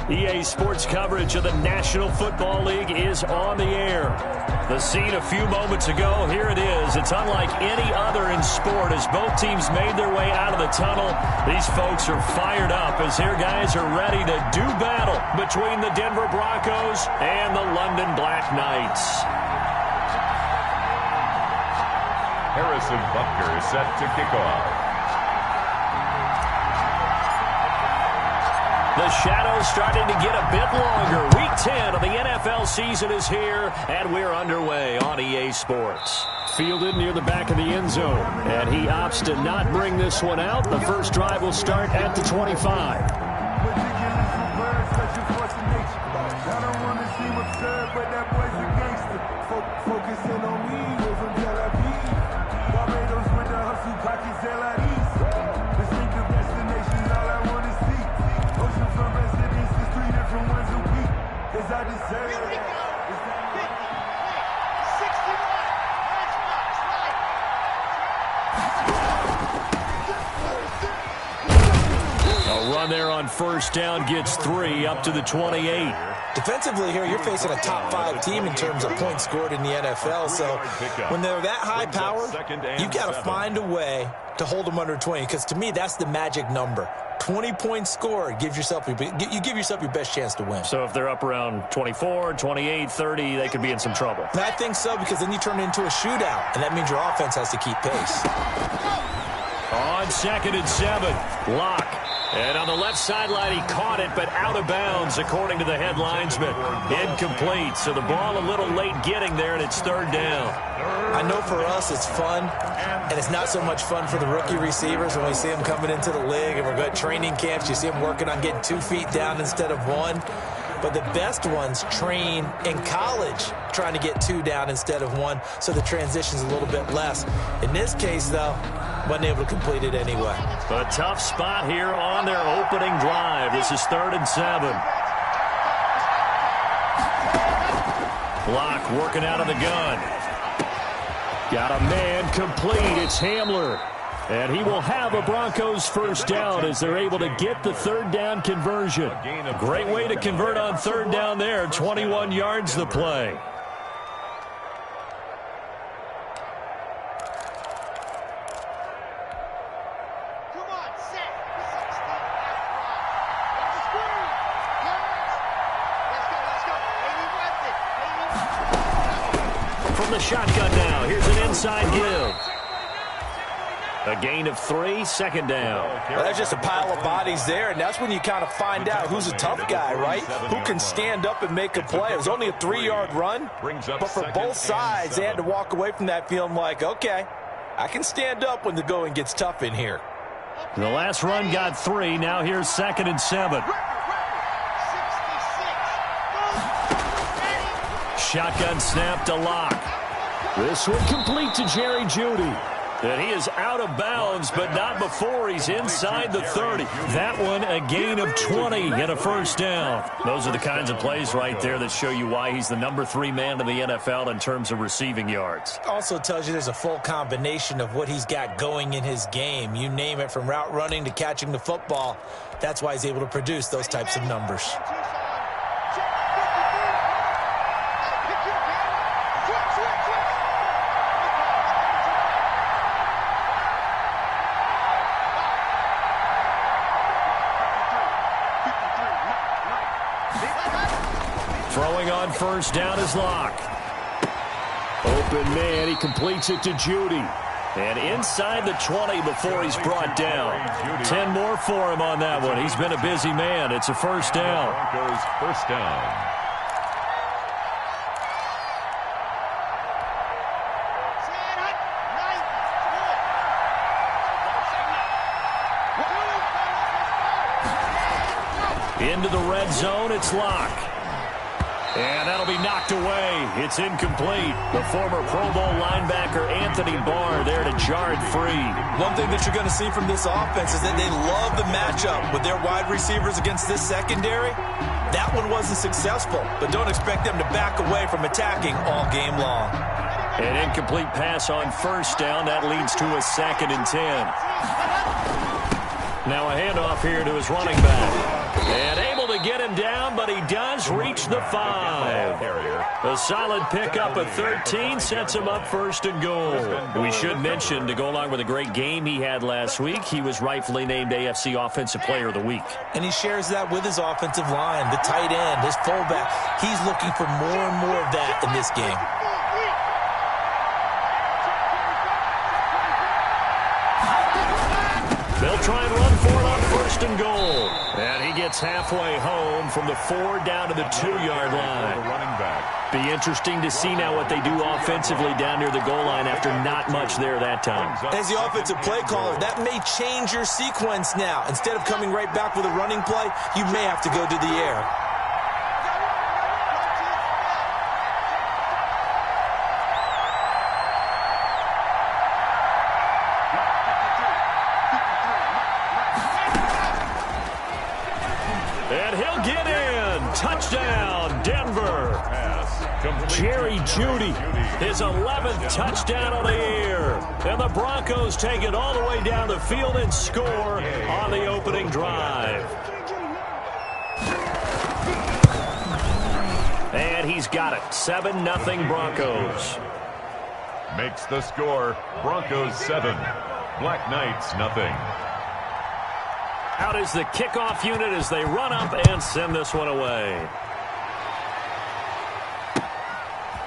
EA Sports coverage of the National Football League is on the air. The scene a few moments ago, here it is. It's unlike any other in sport as both teams made their way out of the tunnel. These folks are fired up as their guys are ready to do battle between the Denver Broncos and the London Black Knights. Harrison Butker is set to kick off. The shadow's starting to get a bit longer. Week 10 of the NFL season is here, and we're underway on EA Sports. Fielded near the back of the end zone, and he opts to not bring this one out. The first drive will start at the 25. A run there on first down gets 3 up to the 28. Defensively here, you're facing a top 5 team in terms of points scored in the NFL. So when they're that high powered, you've got to find a way to hold them under 20. Because to me, that's the magic number. 20 points scored, you give yourself your best chance to win. So if they're up around 24, 28, 30, they could be in some trouble. And I think so, because then you turn it into a shootout, and that means your offense has to keep pace. On 2nd and 7, Locke. And on the left sideline, he caught it, but out of bounds, according to the head linesman. Incomplete, so the ball a little late getting there, and it's 3rd down. I know for us it's fun, and it's not so much fun for the rookie receivers when we see them coming into the league, and we're going to training camps. You see them working on getting 2 feet down instead of 1. But the best ones train in college trying to get 2 down instead of 1, so the transition's a little bit less. In this case, though, wasn't able to complete it anyway. A tough spot here on their opening drive. This is 3rd and 7. Locke working out of the gun. Got a man complete. It's Hamler. And he will have a Broncos first down as they're able to get the 3rd down conversion. Great way to convert on 3rd down there. 21 yards the play. From the shotgun now, here's an inside give. A gain of 3, 2nd down. Well, that's just a pile of bodies there, and that's when you kind of find out who's a tough guy, right? Who can stand up and make a play. It was only a 3-yard run, but for both sides, they had to walk away from that feeling like, okay, I can stand up when the going gets tough in here. The last run got 3. Now here's 2nd and 7. Shotgun snap to Locke. This one complete to Jerry Jeudy. And he is out of bounds, but not before he's inside the 30. That one, a gain of 20 and a first down. Those are the kinds of plays right there that show you why he's the number 3 man in the NFL in terms of receiving yards. Also tells you there's a full combination of what he's got going in his game. You name it, from route running to catching the football. That's why he's able to produce those types of numbers. Throwing on first down is Locke. Open man, he completes it to Jeudy. And inside the 20 before he's brought down. 10 more for him on that one. He's been a busy man. It's a first down. Broncos first down. Into the red zone, it's Locke. And that'll be knocked away. It's incomplete. The former Pro Bowl linebacker Anthony Barr there to jar it free. One thing that you're going to see from this offense is that they love the matchup with their wide receivers against this secondary. That one wasn't successful, but don't expect them to back away from attacking all game long. An incomplete pass on first down. That leads to a 2nd and 10. Now a handoff here to his running back. And able to get him down but he does reach the 5. A solid pickup of 13 sets him up first and goal. We should mention, to go along with a great game he had last week, he was rightfully named AFC Offensive Player of the Week. And he shares that with his offensive line, the tight end, his fullback. He's looking for more and more of that in this game. They'll try and run for it on first and goal. And he gets halfway home from the 4 down to the 2-yard line. Be interesting to see now what they do offensively down near the goal line after not much there that time. As the offensive play caller, that may change your sequence now. Instead of coming right back with a running play, you may have to go to the air. And he'll get in. Touchdown, Denver. Jerry Jeudy, his 11th touchdown of the year. And the Broncos take it all the way down the field and score on the opening drive. And he's got it. 7-0 Broncos. Makes the score Broncos 7, Black Knights nothing. Out is the kickoff unit as they run up and send this one away.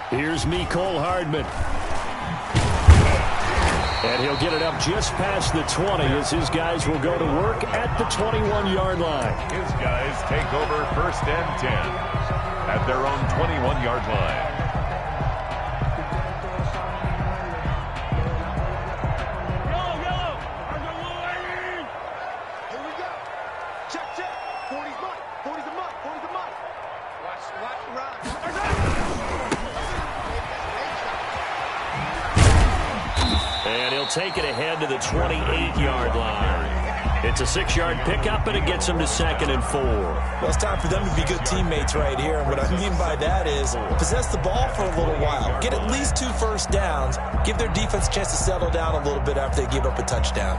Here's Mecole Hardman. And he'll get it up just past the 20 as his guys will go to work at the 21-yard line. His guys take over first and 10 at their own 21-yard line. And he'll take it ahead to the 28-yard line. It's a 6-yard pickup, and it gets him to 2nd and 4. Well, it's time for them to be good teammates right here. And what I mean by that is possess the ball for a little while. Get at least 2 first downs. Give their defense a chance to settle down a little bit after they give up a touchdown.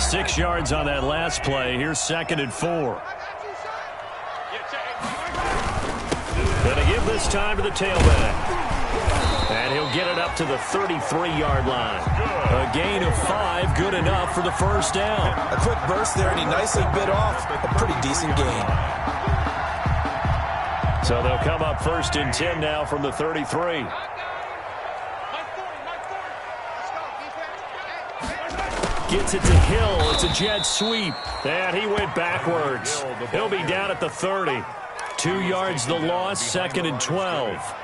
6 yards on that last play. Here's 2nd and 4. Gonna give this time to the tailback. And he'll get it up to the 33-yard line. A gain of 5, good enough for the first down. A quick burst there, and he nicely bit off a pretty decent gain. So they'll come up first and 10 now from the 33. Gets it to Hill. It's a jet sweep. And he went backwards. He'll be down at the 30. 2 yards the loss, 2nd and 12.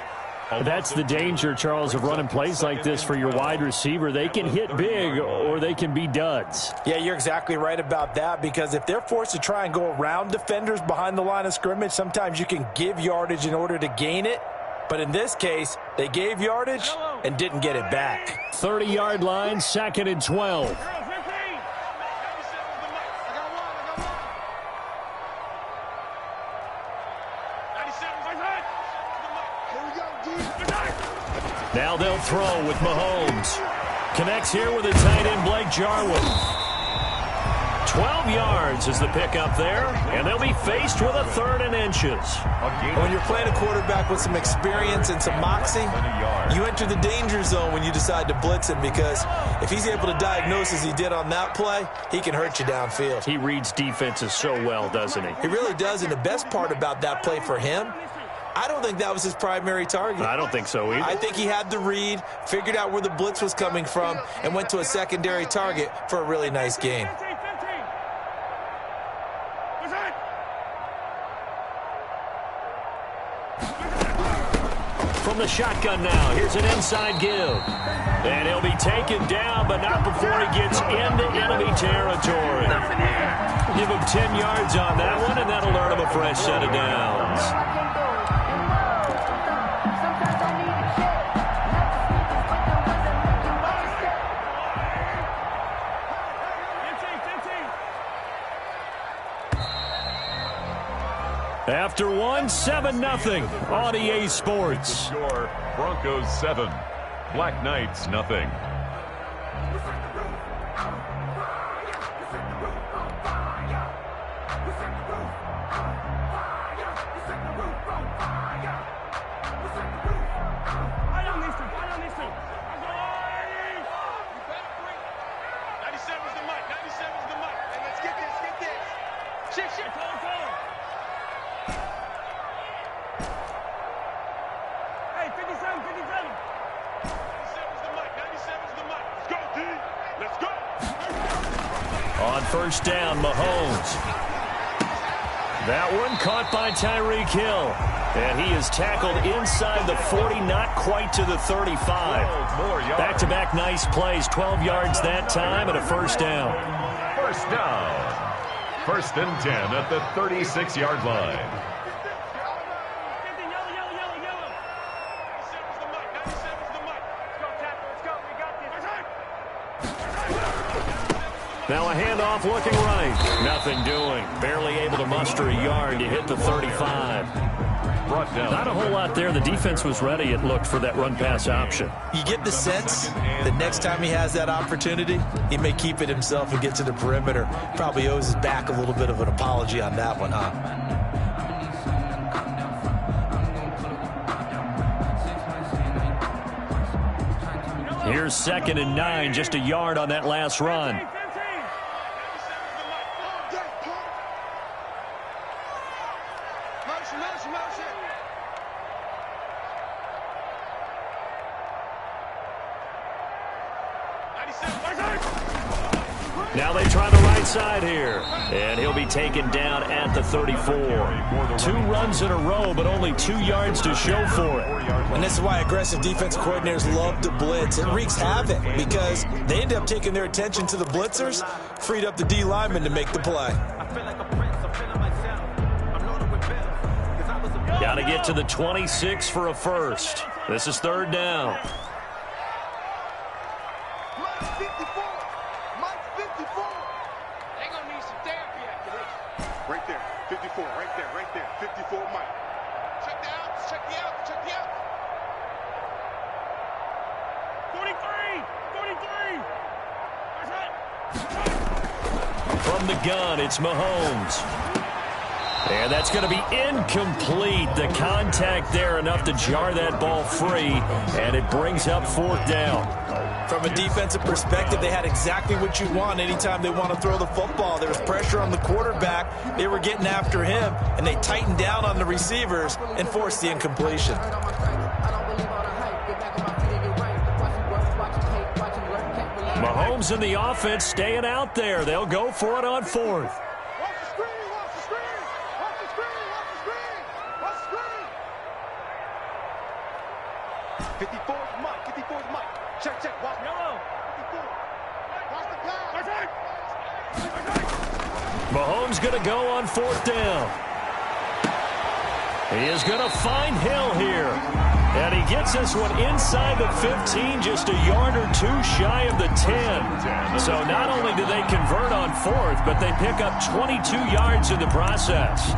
That's the danger, Charles, of running plays like this for your wide receiver. They can hit big or they can be duds. Yeah, you're exactly right about that, because if they're forced to try and go around defenders behind the line of scrimmage, sometimes you can give yardage in order to gain it. But in this case, they gave yardage and didn't get it back. 30-yard line, 2nd and 12. Now they'll throw with Mahomes. Connects here with the tight end, Blake Jarwin. 12 yards is the pickup there, and they'll be faced with a 3rd and inches. When you're playing a quarterback with some experience and some moxie, you enter the danger zone when you decide to blitz him, because if he's able to diagnose as he did on that play, he can hurt you downfield. He reads defenses so well, doesn't he? He really does, and the best part about that play for him, I don't think that was his primary target. I don't think so either. I think he had the read, figured out where the blitz was coming from, and went to a secondary target for a really nice gain. From the shotgun now, here's an inside give. And he'll be taken down, but not before he gets into enemy territory. Give him 10 yards on that one, and that'll earn him a fresh set of downs. After one, 7-0 on EA Sports. Score Broncos 7, Black Knights nothing. On first down, Mahomes. That one caught by Tyreek Hill. And he is tackled inside the 40, not quite to the 35. Back-to-back nice plays, 12 yards that time, and a first down. First down. 1st and 10 at the 36-yard line. Now a handoff looking right. Nothing doing. Barely able to muster a yard to hit the 35. Not a whole lot there. The defense was ready, it looked, for that run-pass option. You get the sense that next time he has that opportunity, he may keep it himself and get to the perimeter. Probably owes his back a little bit of an apology on that one, huh? Here's 2nd and 9, just a yard on that last run. Now they try the right side here, and he'll be taken down at the 34. 2 runs in a row, but only 2 yards to show for it. And this is why aggressive defense coordinators love to blitz. It wreaks havoc because they end up taking their attention to the blitzers, freed up the D lineman to make the play. Got to get to the 26 for a first. This is 3rd down. Right there, 54, right there, 54, Mike. Check the outs, check the outs, check the outs. 43. From the gun, it's Mahomes. And that's going to be incomplete. The contact there enough to jar that ball free, and it brings up 4th down. From a defensive perspective, they had exactly what you want anytime they want to throw the football. There was pressure on the quarterback. They were getting after him, and they tightened down on the receivers and forced the incompletion. Mahomes and the offense staying out there. They'll go for it on 4th. 54's Mike, 54's Mike. Check, watch yellow. 54. Watch the pass. Mahomes going to go on 4th down. He is going to find Hill here. And he gets this one inside the 15, just a yard or 2 shy of the 10. So not only do they convert on 4th, but they pick up 22 yards in the process.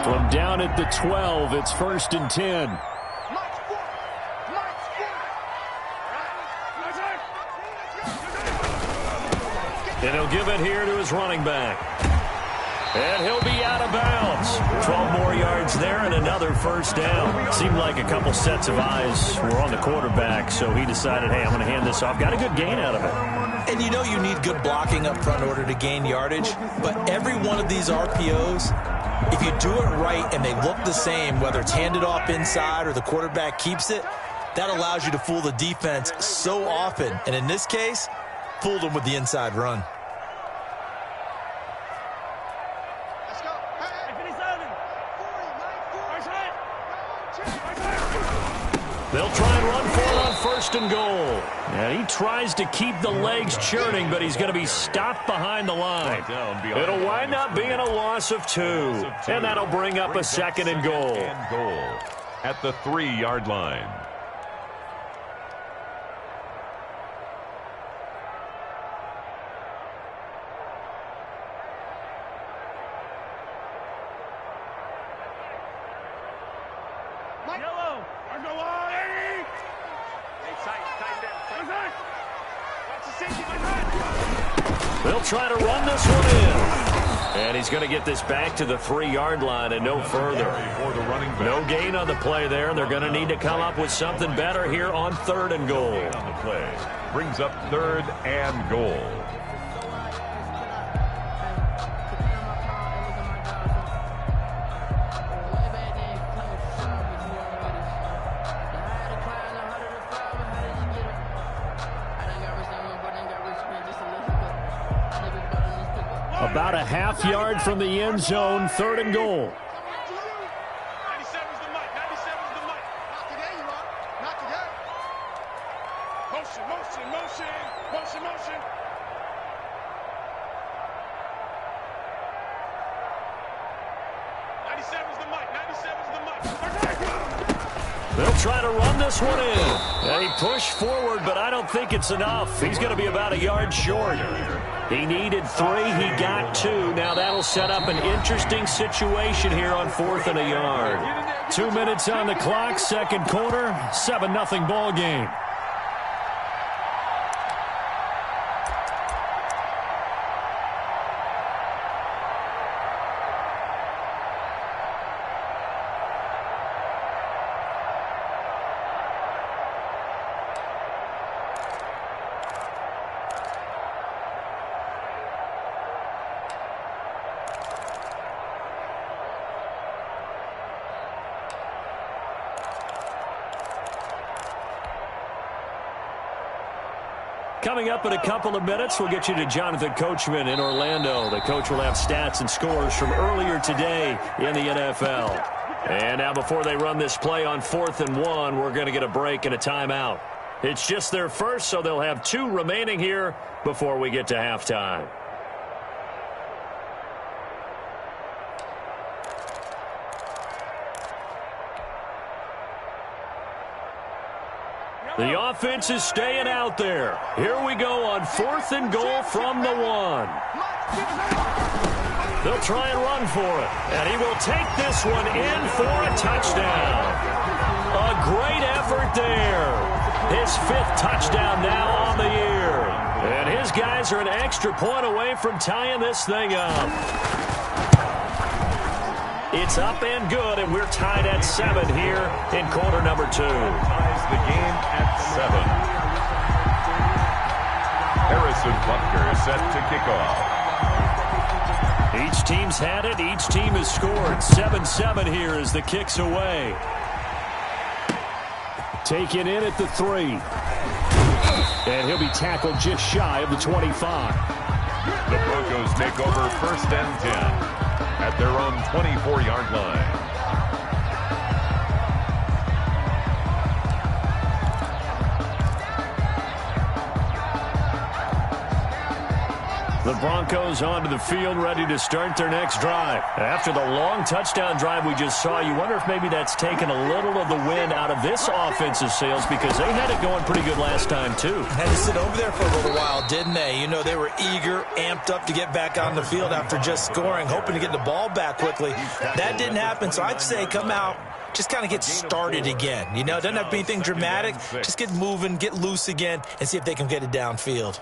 From down at the 12, it's 1st and 10. And he'll give it here to his running back. And he'll be out of bounds. 12 more yards there and another first down. Seemed like a couple sets of eyes were on the quarterback, so he decided, hey, I'm going to hand this off. Got a good gain out of it. And you know you need good blocking up front in order to gain yardage, but every one of these RPOs, if you do it right and they look the same, whether it's handed off inside or the quarterback keeps it, that allows you to fool the defense so often. And in this case, fooled them with the inside run. Let's go. Hey, 40, They'll try and run for it on 1st and goal. And he tries to keep the legs churning, but he's going to be stopped behind the line. It'll wind up being a loss of 2. And that'll bring up a 2nd and goal. At the 3-yard line. Yellow. Or go on. Hey, tight down. Watch the safety. They'll try to run this one in. And he's going to get this back to the 3-yard line and no further. No gain on the play there. They're going to need to come up with something better here on 3rd and goal. On the play brings up 3rd and goal. About a half-yard from the end zone, 3rd and goal. 97's the mic. 97's the mic. Not today, you are. Not today. Motion, motion, motion. Motion, motion. They'll try to run this one in. And he pushed forward, but I don't think it's enough. He's going to be about a yard short. He needed 3. He got 2. Now that'll set up an interesting situation here on 4th and a yard. 2 minutes on the clock, 2nd quarter, 7-0 ball game. Coming up in a couple of minutes, we'll get you to Jonathan Coachman in Orlando. The coach will have stats and scores from earlier today in the NFL. And now before they run this play on 4th and 1, we're going to get a break and a timeout. It's just their first, so they'll have 2 remaining here before we get to halftime. The offense is staying out there. Here we go on 4th and goal from the 1. They'll try and run for it. And he will take this one in for a touchdown. A great effort there. His 5th touchdown now on the year. And his guys are an extra point away from tying this thing up. It's up and good, and we're tied at 7 here in quarter number 2. Ties the game at 7. Harrison Butker set to kick off. Each team's had it. Each team has scored. 7-7 here as the kick's away. Taken in at the 3. And he'll be tackled just shy of the 25. The Broncos take over 1st and 10. At their own 24-yard line. The Broncos onto the field, ready to start their next drive. After the long touchdown drive we just saw, you wonder if maybe that's taken a little of the wind out of this offensive sails, because they had it going pretty good last time, too. Had to sit over there for a little while, didn't they? You know, they were eager, amped up to get back on the field after just scoring, hoping to get the ball back quickly. That didn't happen, so I'd say come out, just kind of get started again. You know, it doesn't have to be anything dramatic. Just get moving, get loose again, and see if they can get it downfield.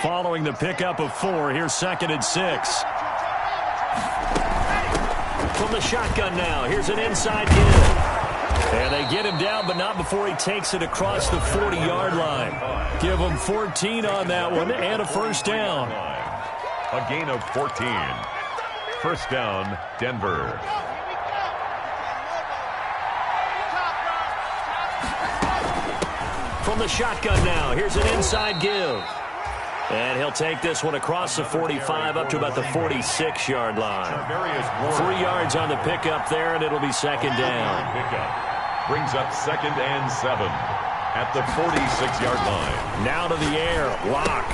Following the pickup of 4, here's 2nd and 6. From the shotgun now, here's an inside give. And they get him down, but not before he takes it across the 40-yard line. Give him 14 on that one and a 1st down. A gain of 14. 1st down, Denver. From the shotgun now, here's an inside give. And he'll take this one across the 45 up to about the 46-yard line. 3 yards on the pickup there, and it'll be 2nd down. Brings up 2nd and 7 at the 46-yard line. Now to the air, Lock.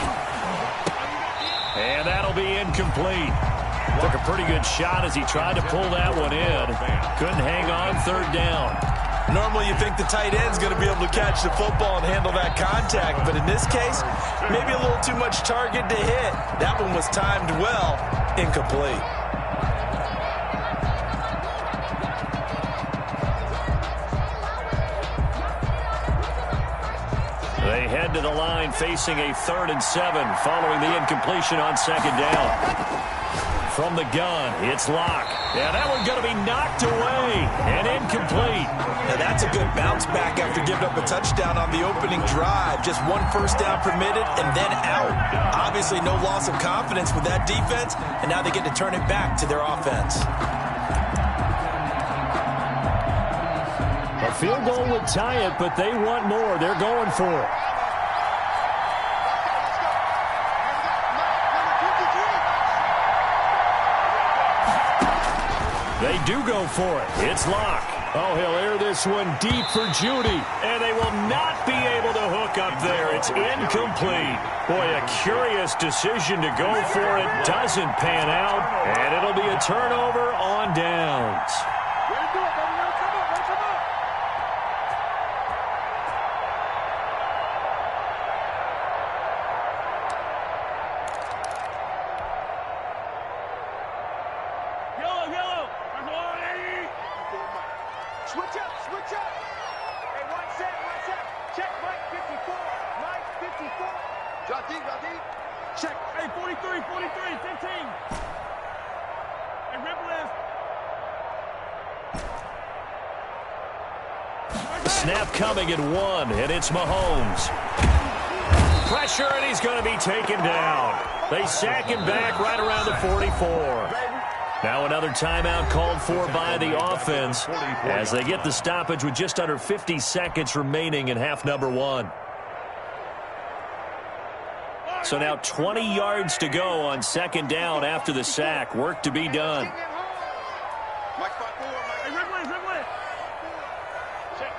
And that'll be incomplete. Took a pretty good shot as he tried to pull that one in. Couldn't hang on, 3rd down. Normally you think the tight end's going to be able to catch the football and handle that contact, but in this case, maybe a little too much target to hit. That one was timed well, incomplete. head to the line facing a 3rd and 7 following the incompletion on 2nd down. From the gun, it's Locke. Yeah, that one's going to be knocked away and incomplete. Now that's a good bounce back after giving up a touchdown on the opening drive. Just 1 first down permitted and then out. Obviously no loss of confidence with that defense, and now they get to turn it back to their offense. A field goal would tie it, but they want more. They're going for it. They do go for it. It's Locke. Oh, he'll air this one deep for Judy. And they will not be able to hook up there. It's incomplete. Boy, a curious decision to go for it. Doesn't pan out. And it'll be a turnover on downs. Switch up, switch up. Hey, one set. Check, Mike 54. Mike 54. Drop deep. Check. Hey, 43, 15. Hey, Ripple is. Snap coming at 1, and it's Mahomes. Pressure, and he's going to be taken down. They sack him back right around the 44. Now another timeout called for by the offense as they get the stoppage with just under 50 seconds remaining in half number 1. So now 20 yards to go on 2nd down after the sack. Work to be done. Mike 54. Hey, Ripple. Check.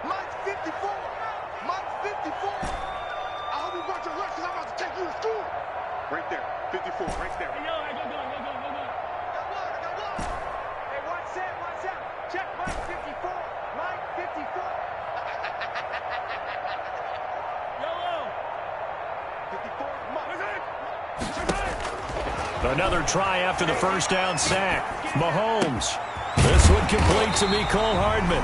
Mike 54. Mike 54. I hope you brought your lunch because I'm about to take you to school. Right there. 54. Right there. Hey, yo, go. Hey, one set. Check Mike 54. Mike 54. YOLO. 54. Mike. Another try after the first down sack. Mahomes. This one complete to Mecole Hardman.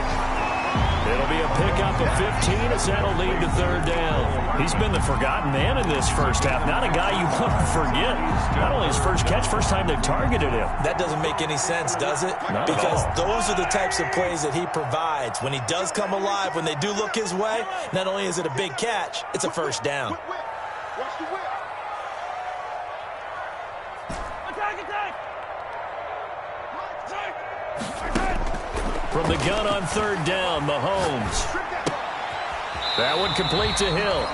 It'll be a pickup of 15 as that'll lead to 3rd down. He's been the forgotten man in this first half. Not a guy you want to forget. Not only his first catch, first time they've targeted him. That doesn't make any sense, does it? Not because at all. those are the types of plays that he provides. When he does come alive, when they do look his way, not only is it a big catch, it's a first down. Watch the whip. Attack. From the gun on 3rd down, Mahomes. That one complete to Hill.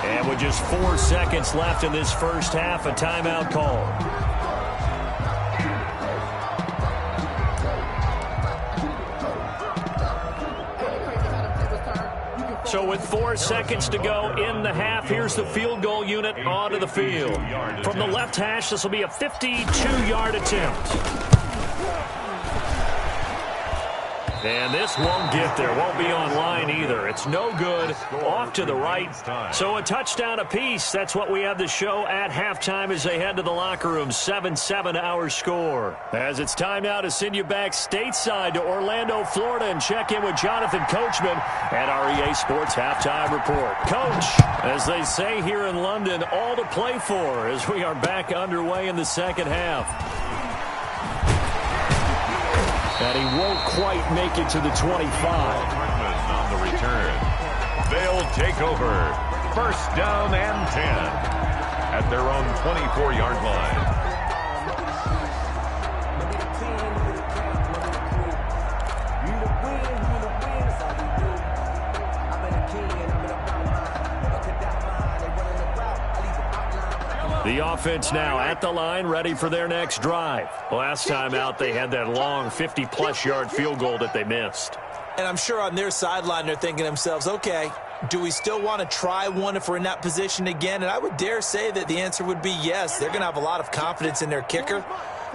And with just 4 seconds left in this first half, a timeout call. So with 4 seconds to go in the half, here's the field goal unit onto the field. From the left hash, this will be a 52-yard attempt. And this won't get there. Won't be on line either. It's no good. Off to the right. So a touchdown apiece. That's what we have to show at halftime as they head to the locker room. 7-7 our score. As it's time now to send you back stateside to Orlando, Florida, and check in with Jonathan Coachman at our EA Sports Halftime Report. Coach, as they say here in London, all to play for as we are back underway in the second half. And he won't quite make it to the 25. On the return. They'll take over. First down and 10 at their own 24-yard line. The offense now at the line, ready for their next drive. Last time out, they had that long 50-plus yard field goal that they missed. And I'm sure on their sideline, they're thinking to themselves, okay, do we still want to try one if we're in that position again? And I would dare say that the answer would be yes. They're going to have a lot of confidence in their kicker.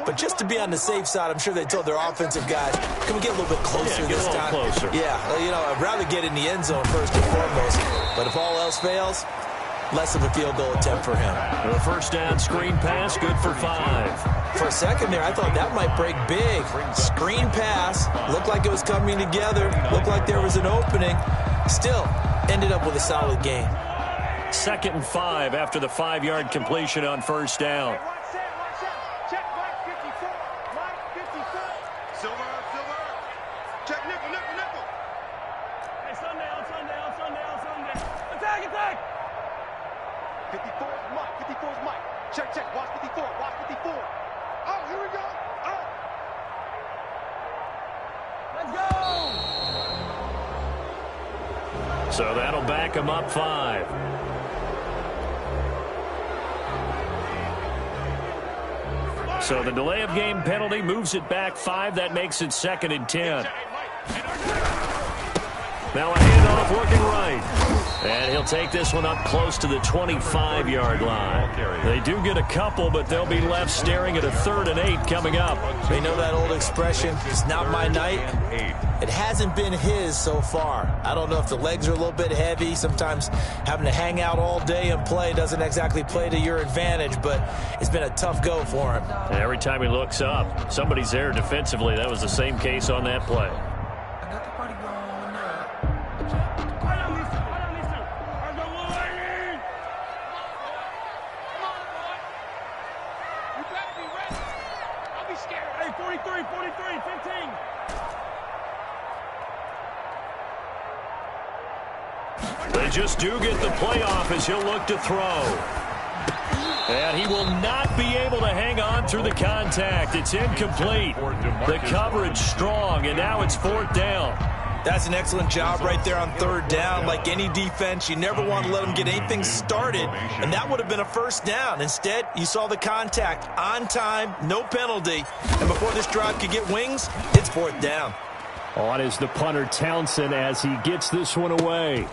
But just to be on the safe side, I'm sure they told their offensive guys, can we get a little bit closer this time? Closer. Yeah, I'd rather get in the end zone first and foremost. But if all else fails, less of a field goal attempt for him. The first down screen pass, good for 5. For a second there, I thought that might break big. Screen pass, looked like it was coming together, looked like there was an opening. Still, ended up with a solid game. 2nd and 5 after the 5-yard completion on first down. Check Mike 54. Mike 54. Silver. Check nickel. Hey, Sunday. Attack. 54 is Mike. Check. Watch 54. Oh, here we go. Oh. Let's go. So that'll back him up 5. So the delay of game penalty moves it back 5. That makes it 2nd and 10. Now a handoff looking right. And he'll take this one up close to the 25-yard line. They do get a couple, but they'll be left staring at a 3rd and 8 coming up. They know that old expression, it's not my night. It hasn't been his so far. I don't know if the legs are a little bit heavy. Sometimes having to hang out all day and play doesn't exactly play to your advantage, but it's been a tough go for him. And every time he looks up, somebody's there defensively. That was the same case on that play. Hey, 43, 15. They just do get the playoff as he'll look to throw. And he will not be able to hang on through the contact. It's incomplete. The coverage strong, and now it's 4th down. That's an excellent job right there on 3rd down. Like any defense, you never want to let them get anything started, and that would have been a 1st down. Instead, you saw the contact on time, no penalty, and before this drive could get wings, it's 4th down. On is the punter Townsend as he gets this one away.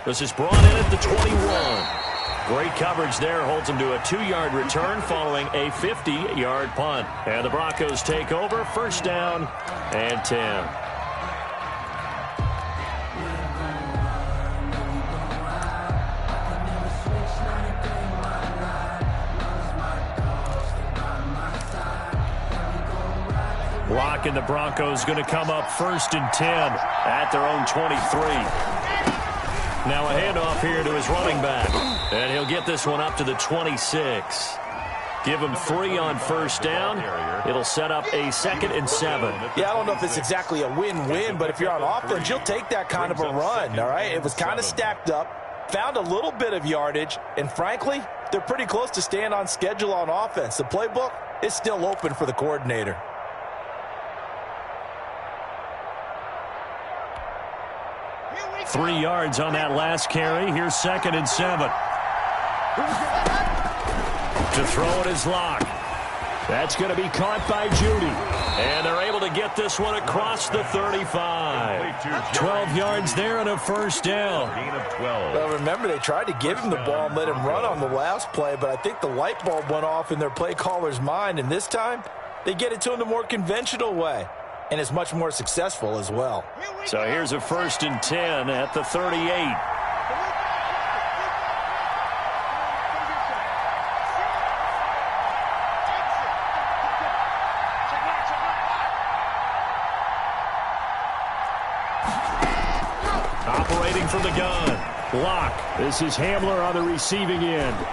This is brought in at the 21. Great coverage there, holds him to a 2-yard return following a 50-yard punt. And the Broncos take over, 1st down and 10. Lock and the Broncos going to come up 1st and 10 at their own 23. Now a handoff here to his running back. And he'll get this one up to the 26. Give him 3 on 1st down. It'll set up a 2nd and 7. Yeah, I don't know if it's exactly a win-win, but if you're on offense, you'll take that kind of a run, all right? It was kind of stacked up, found a little bit of yardage, and frankly, they're pretty close to staying on schedule on offense. The playbook is still open for the coordinator. Three yards on that last carry. Here's 2nd and 7. To throw it is Locke. That's going to be caught by Judy. And they're able to get this one across the 35. 12 yards there and a 1st down. Well, remember, they tried to give him the ball and let him run on the last play, but I think the light bulb went off in their play caller's mind, and this time they get it to him the more conventional way. And it's much more successful as well. So here's a 1st and 10 at the 38. Operating from the gun. Locke. This is Hamler on the receiving end.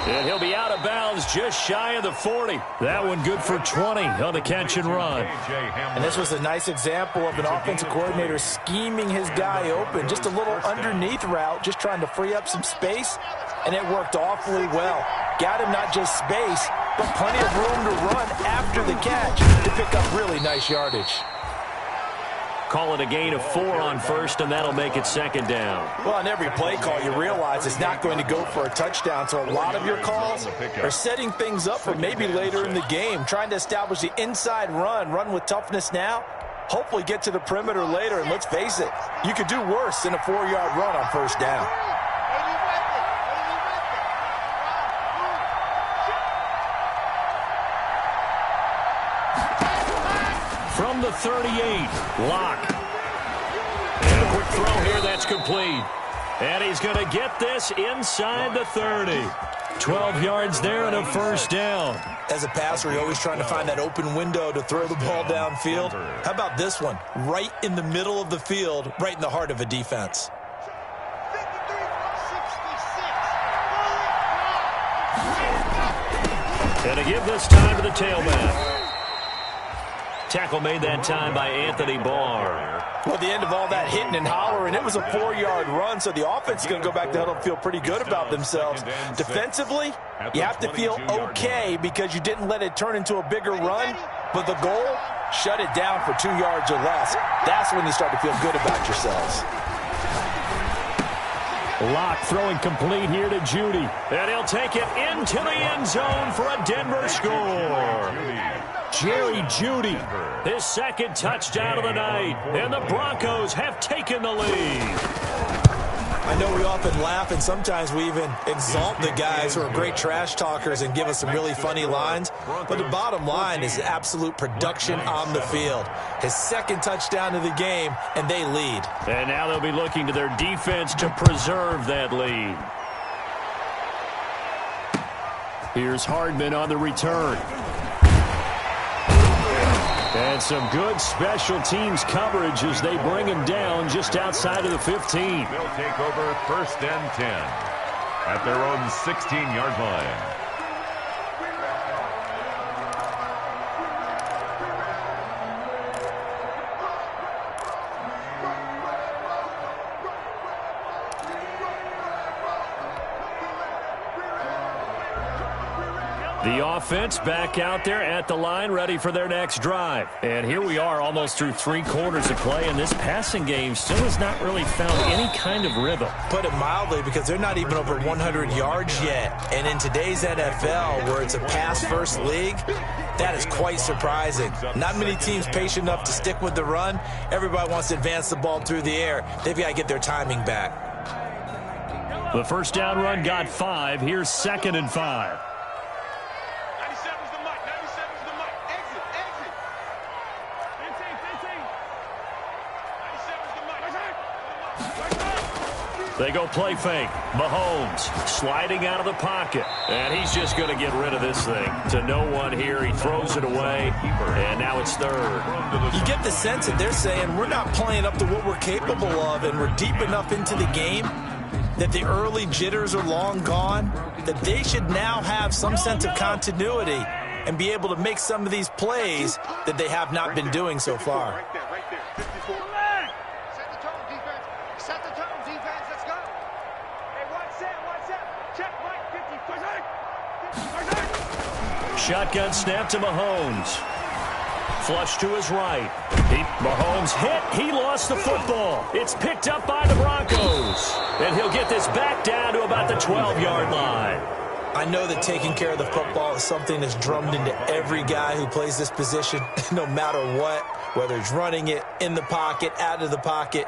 And he'll be out of bounds just shy of the 40. That one good for 20 on the catch and run. And this was a nice example of an offensive coordinator scheming his guy open. Just a little underneath route, just trying to free up some space, and it worked awfully well. Got him not just space, but plenty of room to run after the catch to pick up really nice yardage. Call it a gain of 4 on 1st, and that'll make it 2nd down. Well, on every play call, you realize it's not going to go for a touchdown, so a lot of your calls are setting things up for maybe later in the game, trying to establish the inside run with toughness now, hopefully get to the perimeter later, and let's face it, you could do worse than a 4-yard run on 1st down. From the 38, Locke. And a quick throw here, that's complete. And he's going to get this inside the 30. 12 yards there and a 1st down. As a passer, you're always trying to find that open window to throw the ball downfield. How about this one? Right in the middle of the field, right in the heart of a defense. And to give this time to the tailback. Tackle made that time by Anthony Barr. Well, the end of all that hitting and hollering, it was a 4-yard run, so the offense is going to go back to huddle and feel pretty good about themselves. Defensively, you have to feel okay because you didn't let it turn into a bigger run, but the goal, shut it down for 2 yards or less. That's when you start to feel good about yourselves. Lock throwing complete here to Judy. And he'll take it into the end zone for a Denver score. Jerry Judy, his second touchdown of the night. And the Broncos have taken the lead. I know we often laugh, and sometimes we even exalt the guys who are great trash talkers and give us some really funny lines. But the bottom line is absolute production on the field. His second touchdown of the game, and they lead. And now they'll be looking to their defense to preserve that lead. Here's Hardman on the return. And some good special teams coverage as they bring him down just outside of the 15. They'll take over 1st and 10 at their own 16-yard line. The offense back out there at the line, ready for their next drive. And here we are almost through 3 quarters of play, and this passing game still has not really found any kind of rhythm. Put it mildly, because they're not even over 100 yards yet. And in today's NFL, where it's a pass-first league, that is quite surprising. Not many teams patient enough to stick with the run. Everybody wants to advance the ball through the air. They've got to get their timing back. The first down run got 5. Here's 2nd and 5. They go play fake. Mahomes sliding out of the pocket. And he's just going to get rid of this thing. To no one here. He throws it away. And now it's 3rd. You get the sense that they're saying we're not playing up to what we're capable of, and we're deep enough into the game that the early jitters are long gone, that they should now have some sense of continuity and be able to make some of these plays that they have not been doing so far. Right there. 54. Set the tone, defense. Set the tone, defense. Let's go. Hey, one set. Check, Mike, 50. Shotgun snap to Mahomes. Flush to his right. Mahomes hit. He lost the football. It's picked up by the Broncos. And he'll get this back down to about the 12-yard line. I know that taking care of the football is something that's drummed into every guy who plays this position, no matter what, whether he's running it, in the pocket, out of the pocket.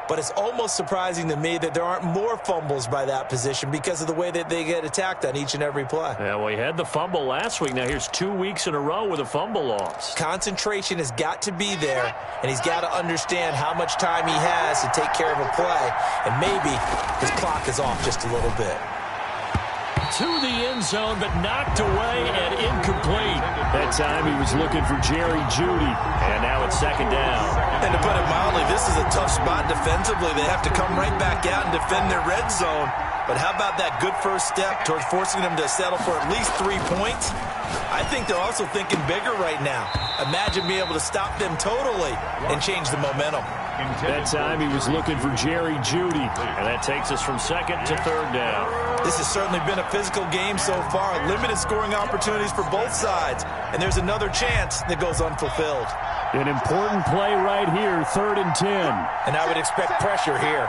But it's almost surprising to me that there aren't more fumbles by that position because of the way that they get attacked on each and every play. Yeah, well, he had the fumble last week. Now here's 2 weeks in a row with a fumble loss. Concentration has got to be there, and he's got to understand how much time he has to take care of a play, and maybe his clock is off just a little bit. To the end zone, but knocked away and incomplete. That time he was looking for Jerry Judy. And now it's 2nd down. And to put it mildly, this is a tough spot defensively. They have to come right back out and defend their red zone. But how about that good first step towards forcing them to settle for at least 3 points? I think they're also thinking bigger right now. Imagine being able to stop them totally and change the momentum. That time he was looking for Jerry Judy. And that takes us from 2nd to 3rd down. This has certainly been a physical game so far. Limited scoring opportunities for both sides. And there's another chance that goes unfulfilled. An important play right here, 3rd and 10. And I would expect pressure here.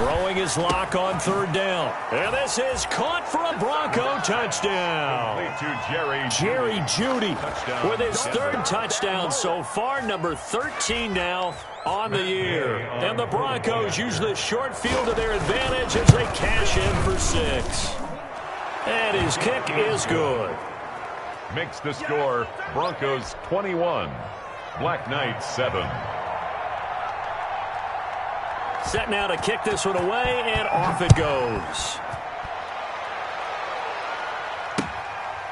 Throwing his lock on 3rd down. And this is caught for a Bronco touchdown. Jerry Judy with his 3rd touchdown so far, number 13 now on the year. And the Broncos use this short field to their advantage as they cash in for 6. And his kick is good. Makes the score Broncos 21, Black Knights 7. Set now to kick this one away, and off it goes.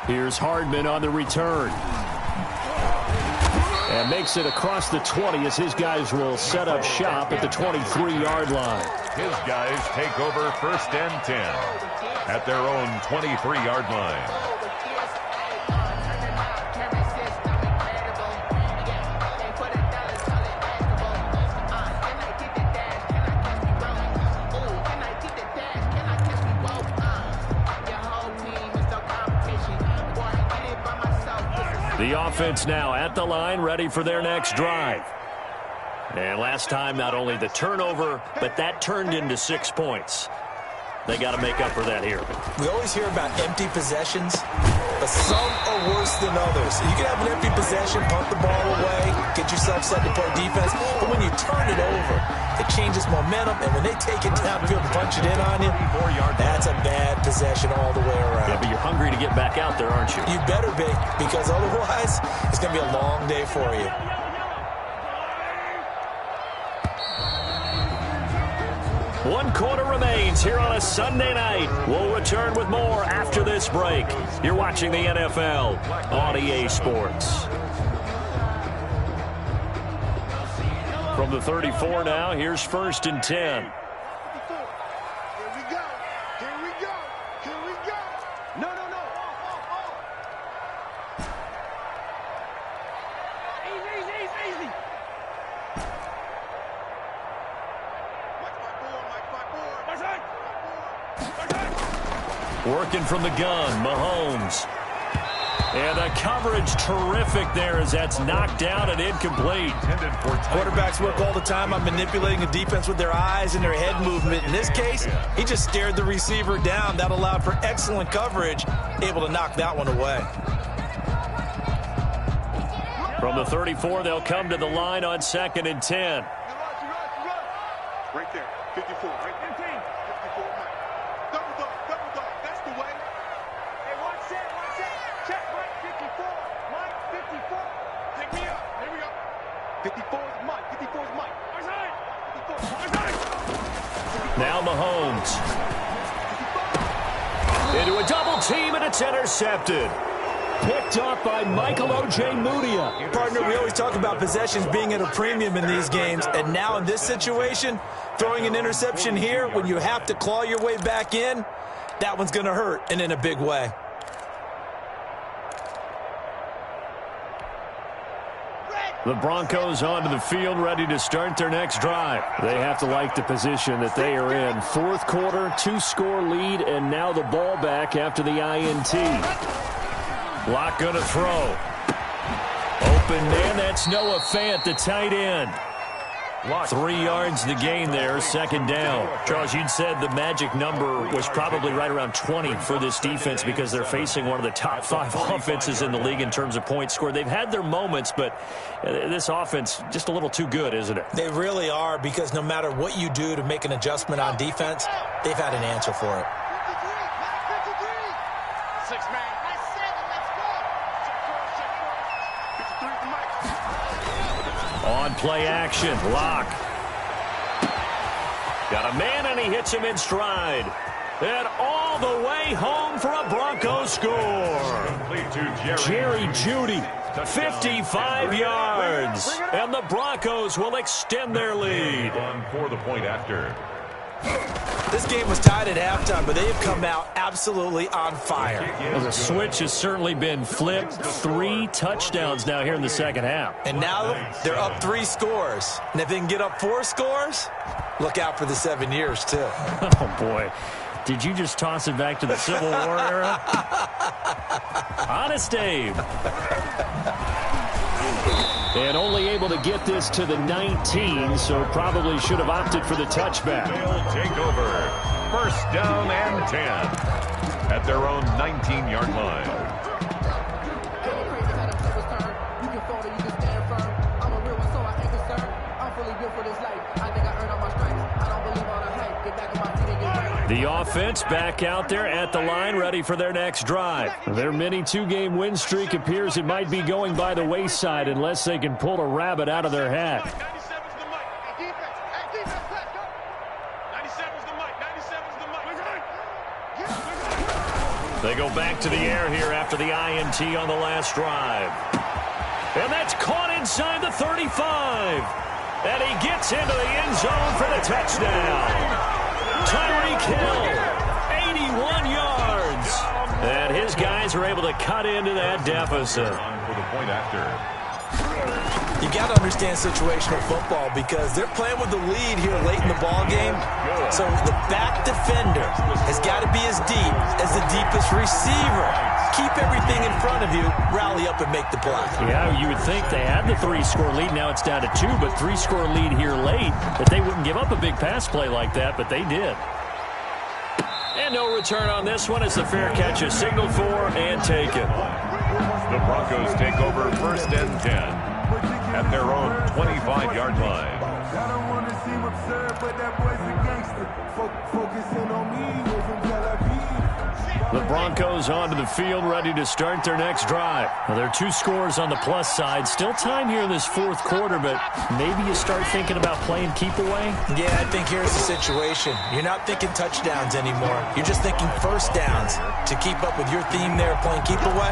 Here's Hardman on the return. And makes it across the 20 as his guys will set up shop at the 23-yard line. His guys take over 1st and 10 at their own 23-yard line. The offense now at the line, ready for their next drive. And last time, not only the turnover, but that turned into 6 points. They got to make up for that here. We always hear about empty possessions, but some are worse than others. You can have an empty possession, punt the ball away, get yourself set to play defense, but when you turn it over, it changes momentum, and when they take it downfield and punch it in on you, that's a bad possession all the way around. Yeah, but you're hungry to get back out there, aren't you? You better be, because otherwise, it's going to be a long day for you. One quarter remains here on a Sunday night. We'll return with more after this break. You're watching the NFL on EA Sports. From the 34 now, here's 1st and 10. Here we go. Here we go. Here we go. No. Easy. Working from the gun, Mahomes. And the coverage terrific there as that's knocked down and incomplete. Quarterbacks work all the time on manipulating the defense with their eyes and their head movement. In this case, he just stared the receiver down. That allowed for excellent coverage, able to knock that one away. From the 34, they'll come to the line on 2nd and 10. Right there, 54, right there. 54, Mike. Double dog, that's the way. Hey, one set. Check, Mike, 54. Mike, 54. Pick me up. Here we go. 54 is Mike. 54 is Mike. Outside. 54. Now Mahomes. Into a double team, and it's intercepted. Picked up by Michael O.J. Mudia. Partner, we always talk about possessions being at a premium in these games, and now in this situation, throwing an interception here when you have to claw your way back in, that one's going to hurt, and in a big way. The Broncos onto the field, ready to start their next drive. They have to like the position that they are in. 4th quarter, 2-score lead, and now the ball back after the INT. Lock going to throw. Open man, that's Noah Fant, the tight end. 3 yards the gain there, 2nd down. Charles, you'd said the magic number was probably right around 20 for this defense because they're facing one of the top 5 offenses in the league in terms of points scored. They've had their moments, but this offense just a little too good, isn't it? They really are, because no matter what you do to make an adjustment on defense, they've had an answer for it. 6 man. That's 7. Let's go. Check 4. 53 to Mike. On play action, Lock. Got a man, and he hits him in stride. And all the way home for a Broncos score. Jerry Jeudy, 55 yards. And the Broncos will extend their lead. For the point after. This game was tied at halftime, but they have come out absolutely on fire. Well, the switch has certainly been flipped. 3 touchdowns now here in the second half. And now they're up 3 scores. And if they can get up 4 scores, look out for the 7 years, too. Oh, boy. Did you just toss it back to the Civil War era? Honest Abe. And only able to get this to the 19, so probably should have opted for the touchback. They'll take over. 1st down and 10 at their own 19-yard line. The offense back out there at the line, ready for their next drive. Their mini 2-game win streak appears it might be going by the wayside unless they can pull a rabbit out of their hat. 97's the Mike. Hey, defense. Hey, defense, let's go. 97's the Mike. 97's the Mike. They go back to the air here after the INT on the last drive. And that's caught inside the 35. And he gets into the end zone for the touchdown. Tyreek Hill, 81 yards. And his guys are able to cut into that deficit. For the point after. You got to understand situational football because they're playing with the lead here late in the ball game. So the back defender has got to be as deep as the deepest receiver. Keep everything in front of you, rally up and make the play. Yeah, you would think they had the 3-score lead. Now it's down to 2, but 3-score lead here late. That they wouldn't give up a big pass play like that, but they did. And no return on this one as the fair catch is signaled for and taken. The Broncos take over 1st and 10 at their own 25-yard line. I don't want to seem absurd, but that boy's a gangster. Focusing on me, we're from Tel Aviv. The Broncos onto the field, ready to start their next drive. Well, there are 2 scores on the plus side. Still time here in this 4th quarter, but maybe you start thinking about playing keep away? Yeah, I think here's the situation. You're not thinking touchdowns anymore. You're just thinking first downs. To keep up with your theme there, playing keep away,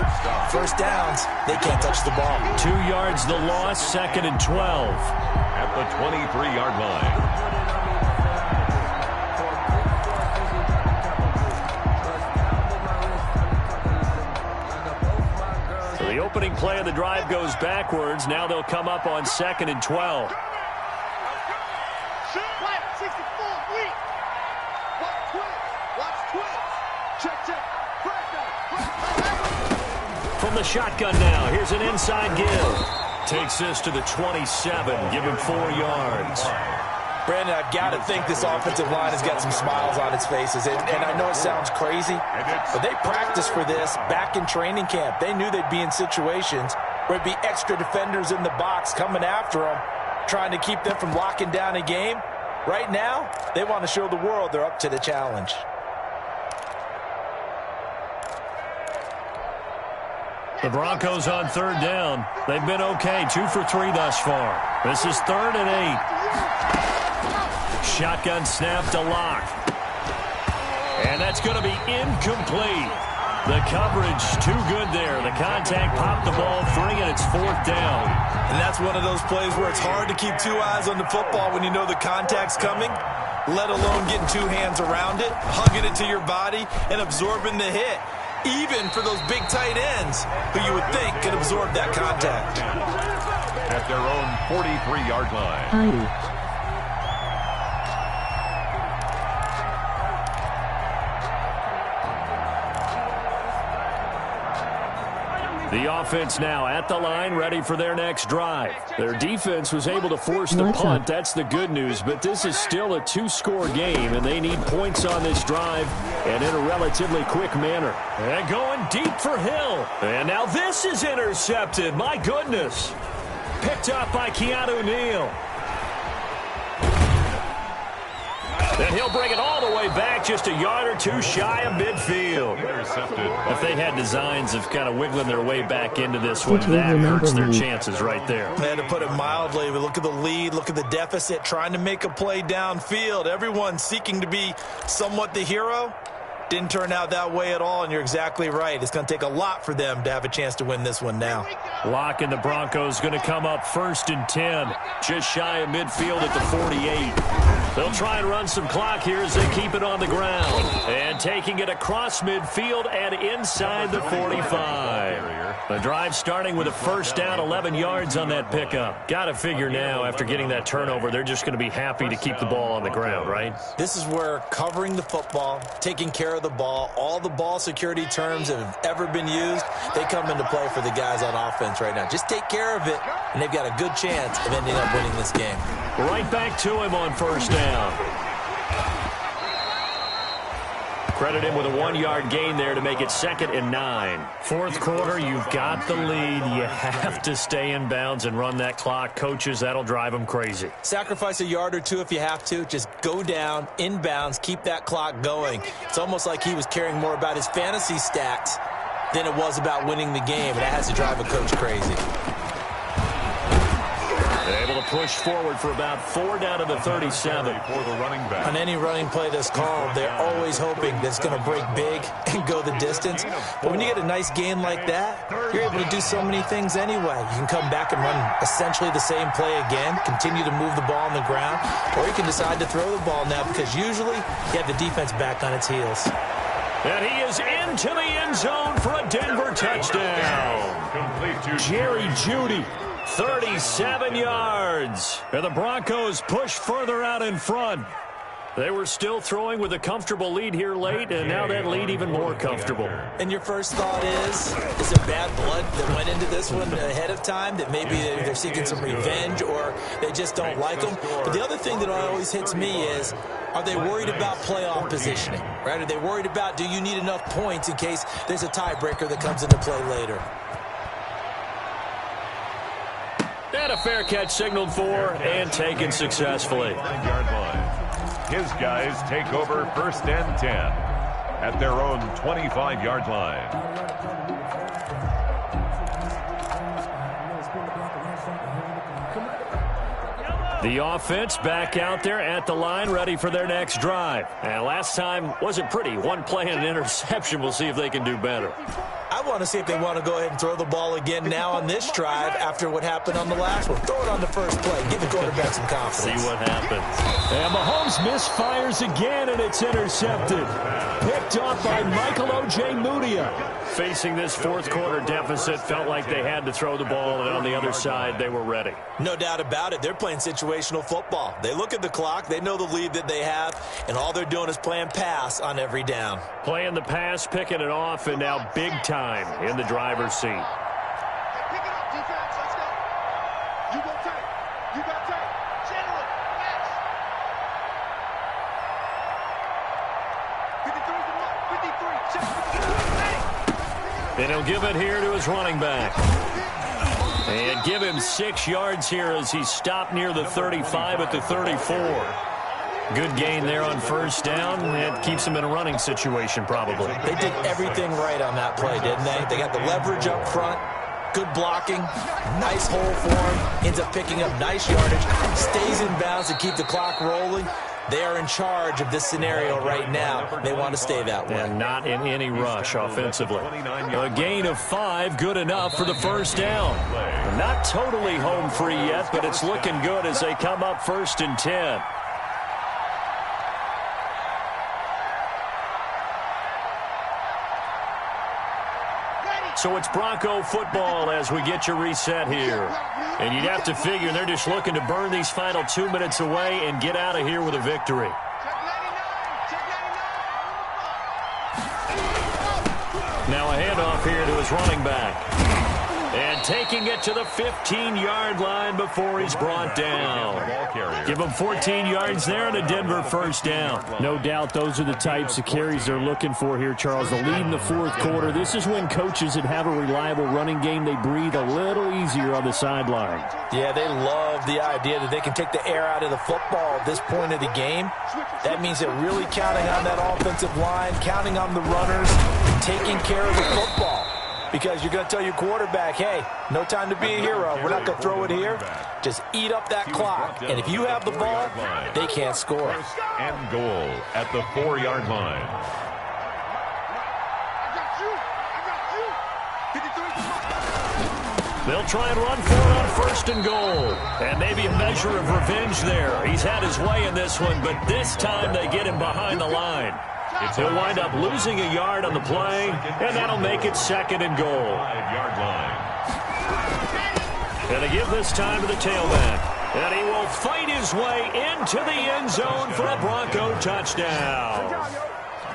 first downs, they can't touch the ball. 2 yards the loss, 2nd and 12. At the 23-yard line. The opening play of the drive goes backwards. Now they'll come up on 2nd and 12. From the shotgun now, here's an inside give. Takes this to the 27, give him 4 yards. Brandon, I've got to think this offensive line has got some smiles on its faces. And I know it sounds crazy, but they practiced for this back in training camp. They knew they'd be in situations where it'd be extra defenders in the box coming after them, trying to keep them from locking down a game. Right now, they want to show the world they're up to the challenge. The Broncos on 3rd down. They've been okay, 2 for 3 thus far. This is 3rd and 8. Shotgun snap to Lock. And that's going to be incomplete. The coverage too good there. The contact popped the ball free, and it's 4th down. And that's one of those plays where it's hard to keep 2 eyes on the football when you know the contact's coming, let alone getting 2 hands around it, hugging it to your body, and absorbing the hit. Even for those big tight ends who you would think could absorb that contact. At their own 43-yard line. The offense now at the line, ready for their next drive. Their defense was able to force the punt. That's the good news, but this is still a 2-score game, and they need points on this drive and in a relatively quick manner. And going deep for Hill. And now this is intercepted. My goodness. Picked up by Keanu Neal. And he'll bring it all the way back, just a yard or 2 shy of midfield. Intercepted. If they had designs of kind of wiggling their way back into this one, that hurts their chances right there. They had to put it mildly, but look at the lead, look at the deficit, trying to make a play downfield. Everyone seeking to be somewhat the hero. Didn't turn out that way at all, and you're exactly right. It's going to take a lot for them to have a chance to win this one now. Lock and the Broncos going to come up 1st and 10, just shy of midfield at the 48. They'll try and run some clock here as they keep it on the ground. And taking it across midfield and inside the 45. The drive starting with a 1st down, 11 yards on that pickup. Got to figure now, after getting that turnover, they're just going to be happy to keep the ball on the ground, right? This is where covering the football, taking care of the ball, all the ball security terms that have ever been used, they come into play for the guys on offense right now. Just take care of it, and they've got a good chance of ending up winning this game. Right back to him on 1st down. Credit him with a 1-yard gain there to make it 2nd and 9. 4th quarter, you've got the lead. You have to stay in bounds and run that clock. Coaches, that'll drive them crazy. Sacrifice a yard or 2 if you have to. Just go down, in bounds, keep that clock going. It's almost like he was caring more about his fantasy stats than it was about winning the game, and that has to drive a coach crazy. They're able to push forward for about 4 down to the 37. For the running back. On any running play that's called, they're always hoping that it's going to break big and go the distance. But when you get a nice gain like that, you're able to do so many things anyway. You can come back and run essentially the same play again, continue to move the ball on the ground, or you can decide to throw the ball now because usually you have the defense back on its heels. And he is into the end zone for a Denver touchdown. Complete to Jerry Jeudy, 37 yards. And the Broncos push further out in front. They were still throwing with a comfortable lead here late, and now that lead even more comfortable. And your first thought is it bad blood that went into this one ahead of time, that maybe they're seeking some revenge or they just don't like them? But the other thing that always hits me is, are they worried about playoff positioning? Right? Are they worried about, do you need enough points in case there's a tiebreaker that comes into play later? And a fair catch signaled for and taken successfully. 9-yard line. His guys take over 1st and 10 at their own 25-yard line. The offense back out there at the line, ready for their next drive. And last time wasn't pretty. One play and an interception. We'll see if they can do better. I want to see if they want to go ahead and throw the ball again now on this drive after what happened on the last one. Throw it on the first play. Give the quarterback some confidence. See what happens. And Mahomes misfires again, and it's intercepted. Picked off by Michael O.J. Mudia. Facing this fourth quarter deficit, felt like they had to throw the ball, and on the other side, they were ready. No doubt about it. They're playing situational football. They look at the clock. They know the lead that they have, and all they're doing is playing pass on every down. Playing the pass, picking it off, and now big time in the driver's seat. Hey, pick it up, defense. Let's go. You go tight. You got tight. General, next. 53's the mark. 53. Check. 53. And he'll give it here to his running back. And give him 6 yards here as he stopped near the 35 at the 34. Good gain there on first down. It keeps him in a running situation probably. They did everything right on that play, didn't they? They got the leverage up front, good blocking, nice hole for him, ends up picking up nice yardage, stays in bounds to keep the clock rolling. They are in charge of this scenario right now. They want to stay that way. And not in any rush offensively. A gain of 5, good enough for the first down. Not totally home free yet, but it's looking good as they come up 1st and 10. So it's Bronco football as we get you reset here. And you'd have to figure they're just looking to burn these final 2 minutes away and get out of here with a victory. Now a handoff here to his running back. And taking it to the 15-yard line before he's brought down. Give him 14 yards there and a Denver first down. No doubt those are the types of carries they're looking for here, Charles. The lead in the fourth quarter. This is when coaches that have a reliable running game, they breathe a little easier on the sideline. Yeah, they love the idea that they can take the air out of the football at this point of the game. That means they're really counting on that offensive line, counting on the runners, taking care of the football. Because you're going to tell your quarterback, hey, no time to be a hero. We're not going to throw it here. Just eat up that clock. And if you have the ball, they can't score. And goal at the 4-yard line. They'll try and run for it on 1st and goal. And maybe a measure of revenge there. He's had his way in this one, but this time they get him behind the line. He'll wind up losing a yard on the play, and that'll make it 2nd and goal. 5-yard line. And they give this time to the tailback. And he will fight his way into the end zone for a Bronco touchdown.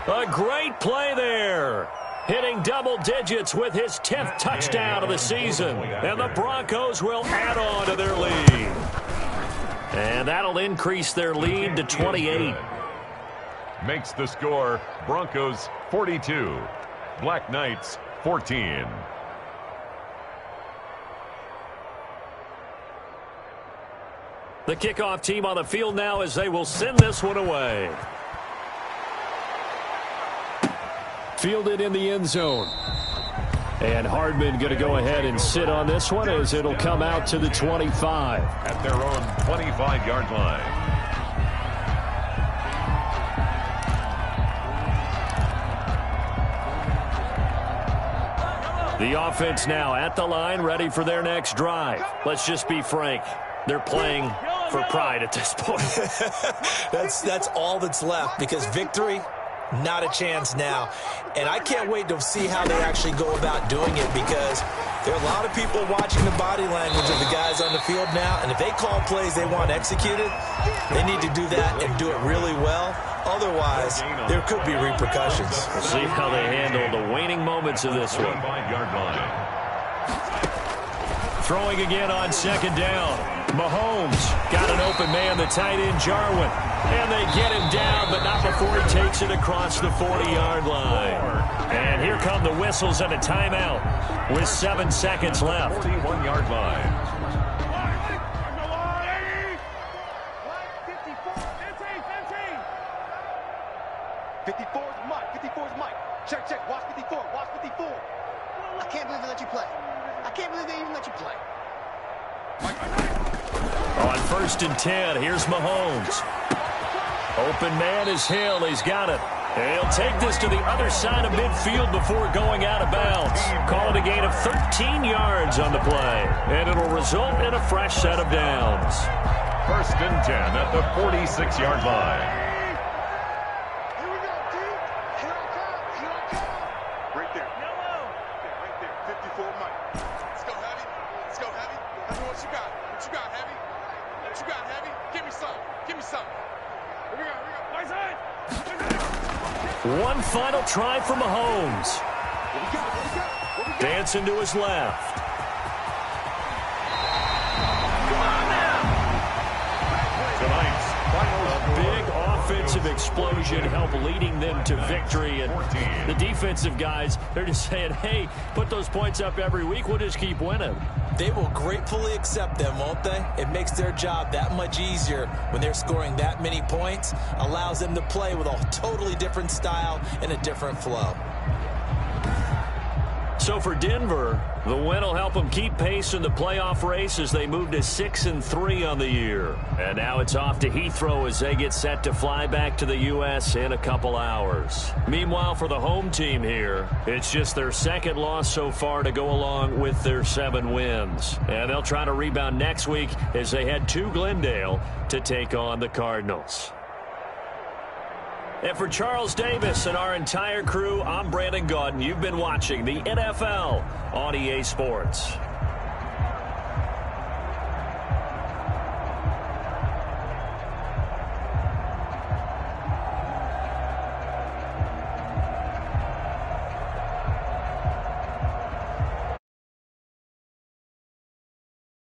A great play there. Hitting double digits with his 10th touchdown of the season. And the Broncos will add on to their lead. And that'll increase their lead to 28. Makes the score Broncos 42, Black Knights 14. The kickoff team on the field now as they will send this one away. Fielded in the end zone. And Hardman going to go ahead and sit on this one as it'll come out to the 25. At their own 25-yard line. The offense now at the line, ready for their next drive. Let's just be frank. They're playing for pride at this point. That's all that's left, because victory Not a chance now. And I can't wait to see how they actually go about doing it, because there are a lot of people watching the body language of the guys on the field now, and if they call plays they want executed, they need to do that and do it really well. Otherwise, there could be repercussions. We'll see how they handle the waning moments of this one. Throwing again on second down. Mahomes got an open man, the tight end Jarwin. And they get him down, but not before he takes it across the 40-yard line. And here come the whistles and a timeout with 7 seconds left. 41-yard line. 54 is Mike. 54 is Mike. Check, check. Watch 54. Watch 54. I can't believe they let you play. I can't believe they even let you play. On 1st and 10, here's Mahomes. Open man is Hill. He's got it. He'll take this to the other side of midfield before going out of bounds. Call it a gain of 13 yards on the play. And it'll result in a fresh set of downs. 1st and 10 at the 46-yard line. One final try for Mahomes. Dancing to his left. A big offensive explosion helped leading them to victory. And the defensive guys, they're just saying, hey, put those points up every week. We'll just keep winning. They will gratefully accept them, won't they? It makes their job that much easier when they're scoring that many points. Allows them to play with a totally different style and a different flow. So for Denver, the win will help them keep pace in the playoff race as they move to 6-3 on the year. And now it's off to Heathrow as they get set to fly back to the U.S. in a couple hours. Meanwhile, for the home team here, it's just their second loss so far to go along with their 7 wins. And they'll try to rebound next week as they head to Glendale to take on the Cardinals. And for Charles Davis and our entire crew, I'm Brandon Gaudin. You've been watching the NFL on EA Sports.